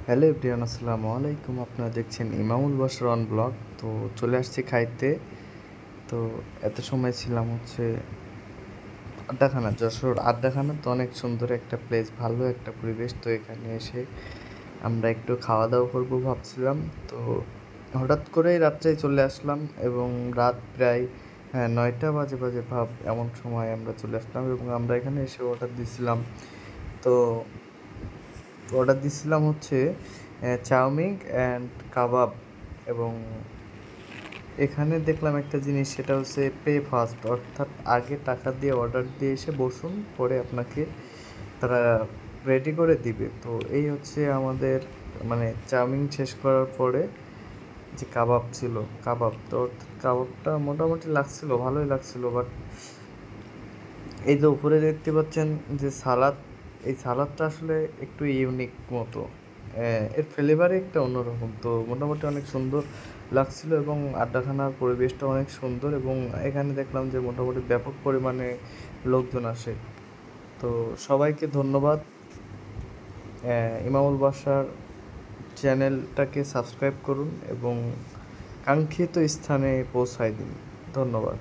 Hello everyone, আসসালামু আলাইকুম। আপনারা দেখছেন ইমামুল বাশার অন ব্লগ। তো চলে আসছি খাইতে। তো এত সময় ছিলাম হচ্ছে আড্ডাখানা, যশোর আড্ডাখানা। তো অনেক সুন্দর একটা প্লেস, ভালো একটা পরিবেশ। তো এখানে এসে আমরা একটু খাওয়া দাওয়া করবো ভাবছিলাম। তো হঠাৎ করেই রাত্রে চলে আসলাম এবং রাত প্রায় 9টা বাজে ভাব, এমন সময় আমরা চলে আসলাম এবং আমরা এখানে এসে দিছিলাম। তো অর্ডার দিছিলাম হচ্ছে চাউমিন অ্যান্ড কাবাব। এবং এখানে দেখলাম একটা জিনিস, সেটা হচ্ছে পে ফার্স্ট, অর্থাৎ আগে টাকা দিয়ে অর্ডার দিয়ে এসে বসুন, পরে আপনাকে তারা রেডি করে দিবে। তো এই হচ্ছে আমাদের, মানে চাউমিন শেষ করার পরে যে কাবাব ছিল, কাবাব তো অর্থাৎ কাবাবটা মোটামুটি লাগছিল, ভালোই লাগছিল। বাট এই যে উপরে দেখতে পাচ্ছেন যে সালাদ, এই সালাদটা আসলে একটু ইউনিক মতো, এর ফ্লেভারে একটা অন্যরকম। তো মোটামুটি অনেক সুন্দর লাগছিল এবং আড্ডাখানার পরিবেশটা অনেক সুন্দর। এবং এখানে দেখলাম যে মোটামুটি ব্যাপক পরিমাণে লোকজন আসে। তো সবাইকে ধন্যবাদ। ইমামুল বাসার চ্যানেলটাকে সাবস্ক্রাইব করুন এবং কাঙ্ক্ষিত স্থানে পৌঁছায় দিন। ধন্যবাদ।